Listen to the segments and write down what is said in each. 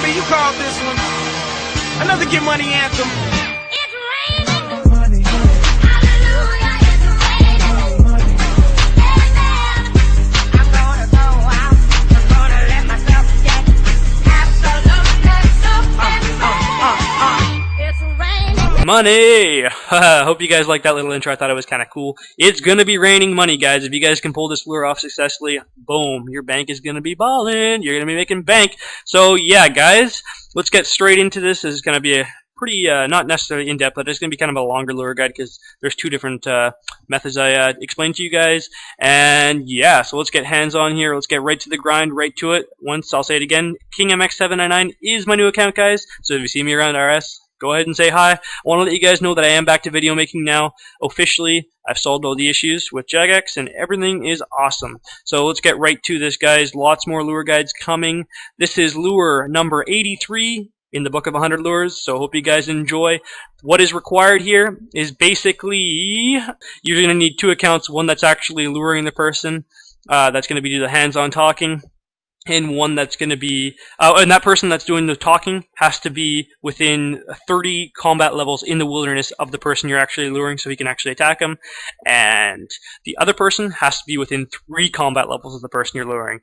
Hey, you called this one another Get Money anthem. It's raining money. Hallelujah, it's raining money. Amen. I'm gonna go out. I'm gonna let myself get absolutely stupid. It's raining Money! Hope you guys like that little intro. I thought it was kind of cool. It's gonna be raining money, guys. If you guys can pull this lure off successfully, boom, your bank is gonna be ballin'. You're gonna be making bank. So yeah, guys, let's get straight into this. This is gonna be a pretty, not necessarily in-depth, but it's gonna be kind of a longer lure guide because there's two different methods I explained to you guys. And yeah, so let's get hands-on here. Let's get right to the grind, right to it. Once, I'll say it again, King Mx799 is my new account, guys. So if you see me around RS, go ahead and say hi. I want to let you guys know that I am back to video making now. Officially, I've solved all the issues with Jagex and everything is awesome. So let's get right to this, guys. Lots more lure guides coming. This is lure number 83 in the book of 100 lures, so hope you guys enjoy. What is required here is basically you're going to need two accounts, one that's actually luring the person, that's going to be do the hands-on talking, and one that's going to be, and that person that's doing the talking has to be within 30 combat levels in the wilderness of the person you're actually luring so he can actually attack him. And the other person has to be within 3 combat levels of the person you're luring.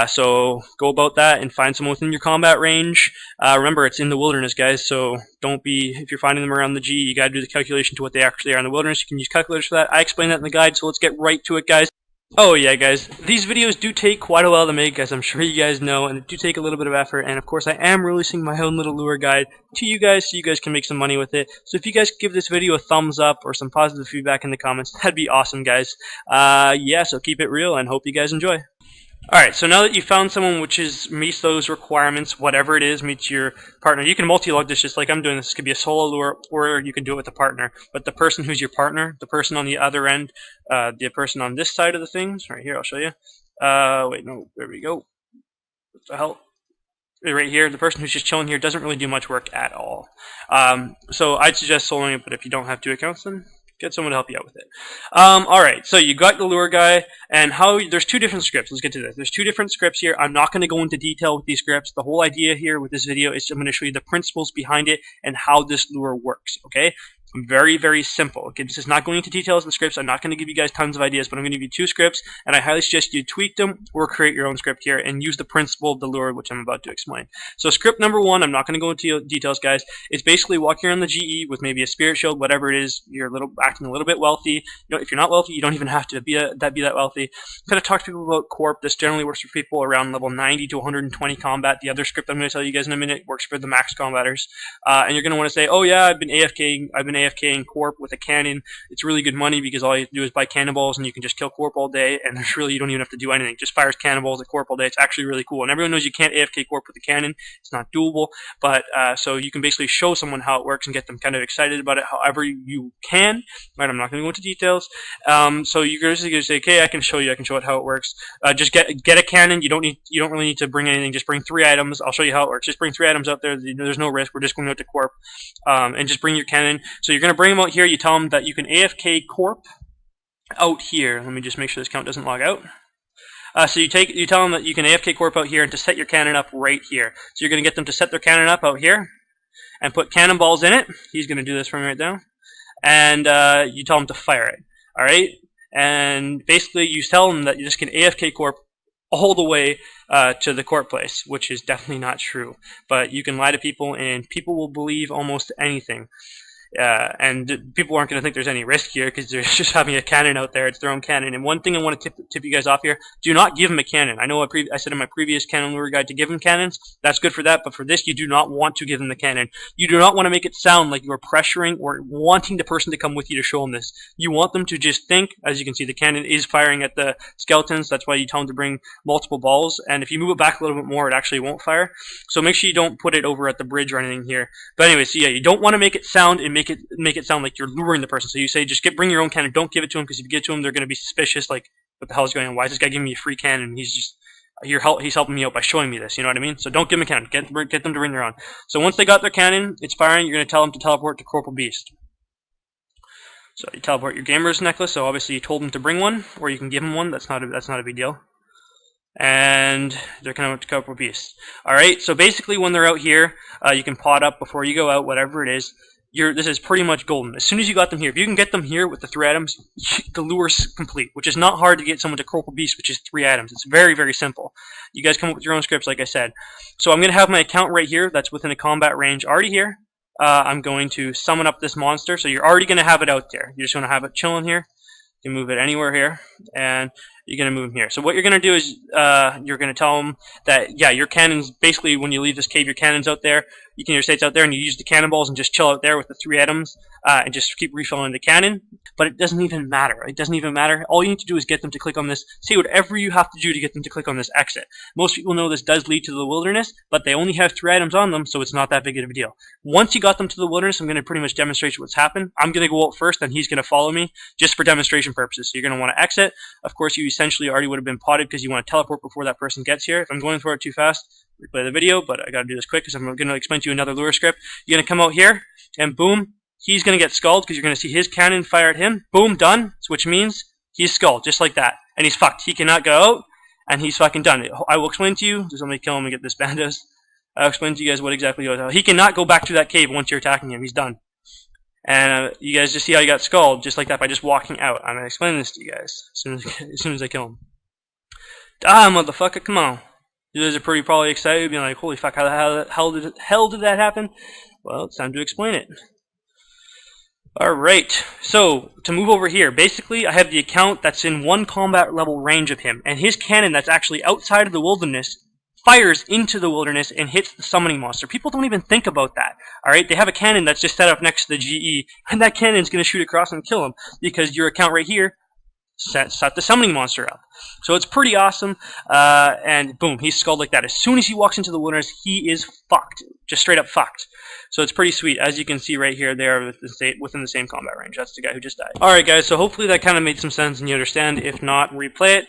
So go about that and find someone within your combat range. Remember, it's in the wilderness, guys, so don't be, if you're finding them around the G, you got to do the calculation to what they actually are in the wilderness. You can use calculators for that. I explained that in the guide, so let's get right to it, guys. Oh yeah, guys, these videos do take quite a while to make, as I'm sure you guys know, and it do take a little bit of effort, and of course I am releasing my own little lure guide to you guys so you guys can make some money with it. So if you guys could give this video a thumbs up or some positive feedback in the comments, that'd be awesome, guys. Yeah, so keep it real and hope you guys enjoy. Alright, so now that you found someone which meets those requirements, whatever it is, meets your partner, you can multi-log this just like I'm doing. This could be a solo lure, or you can do it with a partner. But the person who's your partner, the person on the other end, the person on this side of the things, right here, I'll show you. Wait, no, there we go. What the hell? Right here, the person who's just chilling here doesn't really do much work at all. So I'd suggest soloing it, but if you don't have two accounts, then get someone to help you out with it. Alright, so you got the lure guy, and there's two different scripts. Let's get to this. There's two different scripts here. I'm not going to go into detail with these scripts. The whole idea here with this video is I'm going to show you the principles behind it and how this lure works, okay? Very, very simple. Okay, this is not going into details in the scripts. I'm not going to give you guys tons of ideas, but I'm going to give you two scripts, and I highly suggest you tweak them or create your own script here and use the principle of the lure, which I'm about to explain. So script number 1, I'm not going to go into details, guys. It's basically walking around the GE with maybe a spirit shield, whatever it is. You're acting a little bit wealthy. You know, if you're not wealthy, you don't even have to be that wealthy. Kind of talk to people about Corp. This generally works for people around level 90 to 120 combat. The other script I'm going to tell you guys in a minute works for the max combaters. And you're going to want to say, oh yeah, I've been AFKing Corp with a cannon. It's really good money because all you do is buy cannonballs and you can just kill Corp all day, and there's really, you don't even have to do anything. Just fires cannonballs at Corp all day. It's actually really cool, and everyone knows you can't AFK Corp with a cannon. It's not doable, but so you can basically show someone how it works and get them kind of excited about it however you can. Right, I'm not going to go into details. So you're going to say, okay, I can show it how it works. Just get a cannon. You don't really need to bring anything. Just bring 3 items. I'll show you how it works. Just bring 3 items out there. There's no risk. We're just going out to Corp, and just bring your cannon. So you're going to bring them out here. You tell them that you can AFK Corp out here. Let me just make sure this count doesn't log out. So you tell them that you can AFK Corp out here and to set your cannon up right here. So you're going to get them to set their cannon up out here and put cannonballs in it. He's going to do this for me right now. And you tell them to fire it. Alright? And basically you tell them that you just can AFK Corp all the way to the Corp place, which is definitely not true. But you can lie to people and people will believe almost anything. And people aren't going to think there's any risk here because they're just having a cannon out there. It's their own cannon. And one thing I want to tip you guys off here, do not give them a cannon. I know I said in my previous cannon lure guide to give them cannons. That's good for that, but for this, you do not want to give them the cannon. You do not want to make it sound like you're pressuring or wanting the person to come with you to show them this. You want them to just think, as you can see, the cannon is firing at the skeletons. That's why you tell them to bring multiple balls. And if you move it back a little bit more, it actually won't fire. So make sure you don't put it over at the bridge or anything here. But anyway, so yeah, you don't want to make it sound and make it sound like you're luring the person. So you say, just bring your own cannon. Don't give it to them, because if you give it to them, they're going to be suspicious. Like, what the hell is going on? Why is this guy giving me a free cannon? He's helping me out by showing me this. You know what I mean? So don't give them a cannon. Get them to bring their own. So once they got their cannon, it's firing. You're going to tell them to teleport to Corporal Beast. So you teleport your gamer's necklace. So obviously you told them to bring one, or you can give them one. That's not a big deal. and they're coming up to Corporal Beast. Alright, so basically when they're out here, you can pot up before you go out, whatever it is. This is pretty much golden. As soon as you got them here, if you can get them here with the 3 items, the lure's complete, which is not hard to get someone to Corporal Beast, which is 3 items. It's very, very simple. You guys come up with your own scripts, like I said. So I'm going to have my account right here that's within a combat range already here. I'm going to summon up this monster, so you're already going to have it out there. You're just going to have it chilling here. You can move it anywhere here, and you're going to move them here. So what you're going to do is you're going to tell them that, yeah, your cannons, basically when you leave this cave, your cannons out there, you can your out there and you use the cannonballs and just chill out there with the 3 items and just keep refilling the cannon. But it doesn't even matter. It doesn't even matter. All you need to do is get them to click on this. See whatever you have to do to get them to click on this exit. Most people know this does lead to the wilderness, but they only have 3 items on them, so it's not that big of a deal. Once you got them to the wilderness, I'm going to pretty much demonstrate what's happened. I'm going to go out first, and he's going to follow me just for demonstration purposes. So you're going to want to exit. Of course, you essentially already would have been potted because you want to teleport before that person gets here. If I'm going for it too fast, replay the video, but I got to do this quick because I'm going to explain to you another lure script. You're going to come out here, and boom, he's going to get skulled because you're going to see his cannon fire at him. Boom, done, which means he's skulled, just like that. And he's fucked. He cannot go out, and he's fucking done. I will explain to you. Just let me kill him and get this bandos. I'll explain to you guys what exactly goes on. He cannot go back to that cave once you're attacking him. He's done. And you guys just see how he got skulled, just like that, by just walking out. I'm going to explain this to you guys as soon as I kill him. Ah, motherfucker, come on. You guys are probably excited, being like, holy fuck, how the hell did that happen? Well, it's time to explain it. Alright, so to move over here, basically I have the account that's in 1 combat level range of him, and his cannon that's actually outside of the wilderness fires into the wilderness and hits the summoning monster. People don't even think about that. Alright, they have a cannon that's just set up next to the GE, and that cannon's going to shoot across and kill him, because your account right here set the summoning monster up. So it's pretty awesome, and boom, he's skulled like that. As soon as he walks into the wilderness, he is fucked. Just straight up fucked. So it's pretty sweet. As you can see right here, they are within the same combat range. That's the guy who just died. Alright guys, so hopefully that kind of made some sense and you understand. If not, replay it.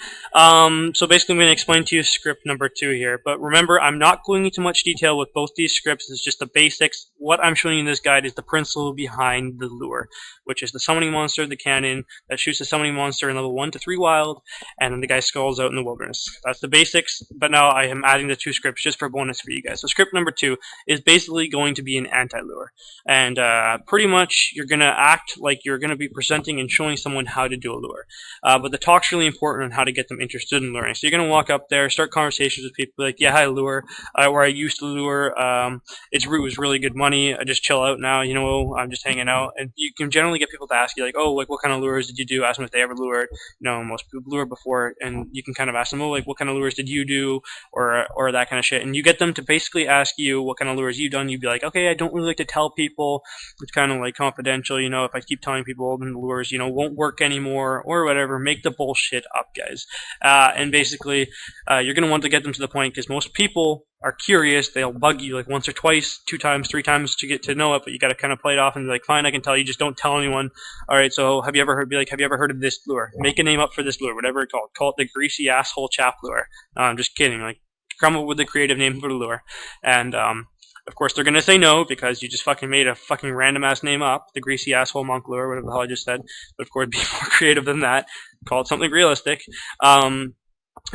So basically I'm going to explain to you script number 2 here. But remember, I'm not going into much detail with both these scripts. It's just the basics. What I'm showing you in this guide is the principle behind the lure, which is the summoning monster, the cannon, that shoots the summoning monster in level 1 to 3 wild, and then the guy skulls out in the wilderness. That's the basics, but now I am adding the 2 scripts just for bonus for you guys. So script number 2 is basically going to be an anti-lure. And pretty much you're going to act like you're going to be presenting and showing someone how to do a lure. But the talk's really important on how to get them interested in luring. So you're going to walk up there, start conversations with people like, yeah, hi, lure, where I used to lure. Its route was really good money. I just chill out now, you know, I'm just hanging out. And you can generally get people to ask you, like, oh, like, what kind of lures did you do? Ask them if they ever lured. You know, most people lure before, and you can kind of ask them, oh, like, what kind of lures did you do? Or that kind of shit. And you get them to basically ask you what kind of lures you've done. You'd be like, okay, I don't really like to tell people. It's kind of like confidential, you know, if I keep telling people, then the lures, you know, won't work anymore or whatever. Make the bullshit up, guys. And basically, you're going to want to get them to the point, because most people are curious. They'll bug you like once or twice, 2 times, 3 times to get to know it, but you got to kind of play it off and be like, fine, I can tell you, just don't tell anyone. Alright, so have you ever heard of this lure? Make a name up for this lure, whatever it's called. Call it the greasy asshole chap lure. I'm just kidding. Like, come up with a creative name for the lure. And of course they're gonna say no, because you just fucking made a fucking random ass name up, the greasy asshole monk lure, whatever the hell I just said. But of course, be more creative than that. Call it something realistic.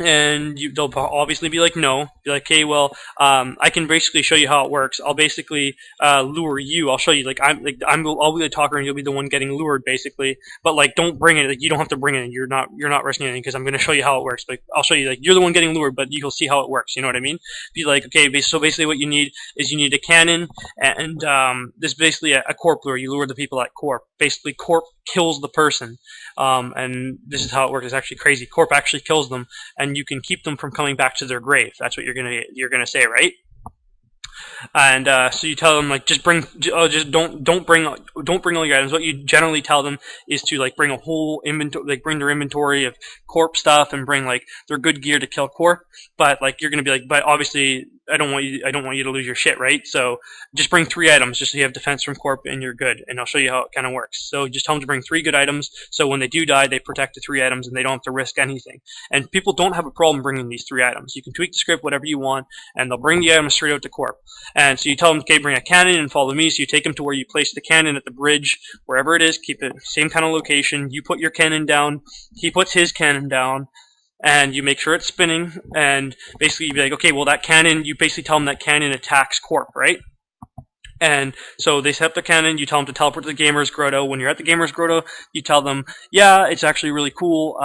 And they'll obviously be like, no. Be like, okay, well, I can basically show you how it works. I'll basically lure you. I'll show you. Like, I'll be the talker, and you'll be the one getting lured, basically. But like, don't bring it. Like, you don't have to bring it. You're not risking anything, because I'm going to show you how it works. But I'll show you. Like, you're the one getting lured, but you'll see how it works. You know what I mean? Be like, okay, so basically, what you need is you need a cannon, and this is basically a corp lure. You lure the people at corp. Basically, corp kills the person. And this is how it works. It's actually crazy. Corp actually kills them, and you can keep them from coming back to their grave. That's what you're gonna say, right? And so you tell them, like, just don't bring all your items. What you generally tell them is to, like, bring a whole inventory, like, bring their inventory of corp stuff, and bring, like, their good gear to kill corp. But like, you're gonna be like, but obviously I don't want you to lose your shit, right? So just bring 3 items, just so you have defense from corp and you're good. And I'll show you how it kind of works. So just tell them to bring 3 good items, so when they do die, they protect the 3 items and they don't have to risk anything. And people don't have a problem bringing these 3 items. You can tweak the script whatever you want, and they'll bring the items straight out to corp. And so you tell them, okay, bring a cannon and follow me. So you take them to where you place the cannon at the bridge, wherever it is. Keep it same kind of location. You put your cannon down. He puts his cannon down. and you make sure it's spinning, and basically you be like, okay, well that cannon, you basically tell them that cannon attacks corp, right? And so they set up the cannon, you tell them to teleport to the Gamer's Grotto. When you're at the Gamer's Grotto, you tell them, yeah, it's actually really cool.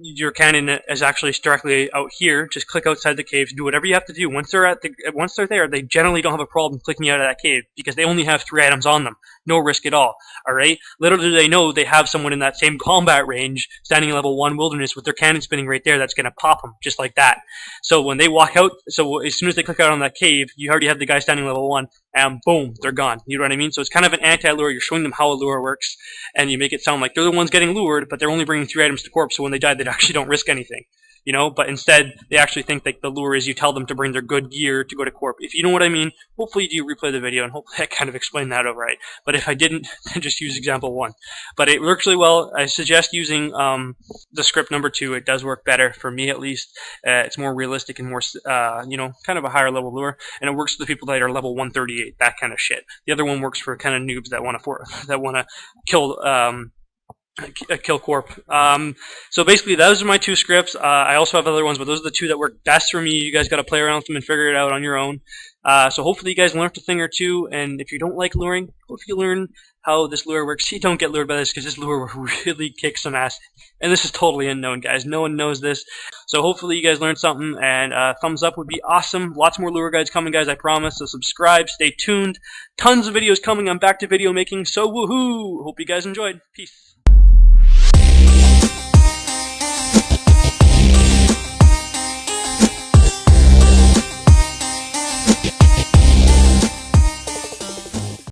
Your cannon is actually directly out here. Just click outside the cave. Do whatever you have to do. Once they're there, they generally don't have a problem clicking out of that cave because they only have 3 items on them. No risk at all. Alright? Little do they know they have someone in that same combat range standing in level 1 wilderness with their cannon spinning right there that's going to pop them just like that. So when they walk out, so as soon as they click out on that cave, you already have the guy standing level 1, and boom, they're gone. You know what I mean? So it's kind of an anti-lure. You're showing them how a lure works, and you make it sound like they're the ones getting lured, but they're only bringing 3 items to corpse, so when they die, they actually don't risk anything. You know, but instead, they actually think that the lure is you tell them to bring their good gear to go to corp. If you know what I mean, hopefully you replay the video, and hopefully I kind of explained that alright. But if I didn't, then just use example 1. But it works really well. I suggest using the script number 2. It does work better, for me at least. It's more realistic and more, you know, kind of a higher level lure. And it works for the people that are level 138, that kind of shit. The other one works for kind of noobs that want to kill corp. So basically those are my 2 scripts. I also have other ones, but those are the 2 that work best for me. You guys got to play around with them and figure it out on your own. So hopefully you guys learned a thing or 2, and if you don't like luring, hope you learn how this lure works. You don't get lured by this, because this lure really kicks some ass. And this is totally unknown, guys. No one knows this. So hopefully you guys learned something, and thumbs up would be awesome. Lots more lure guides coming, guys, I promise. So subscribe, stay tuned. Tons of videos coming. I'm back to video making, so woohoo! Hope you guys enjoyed. Peace.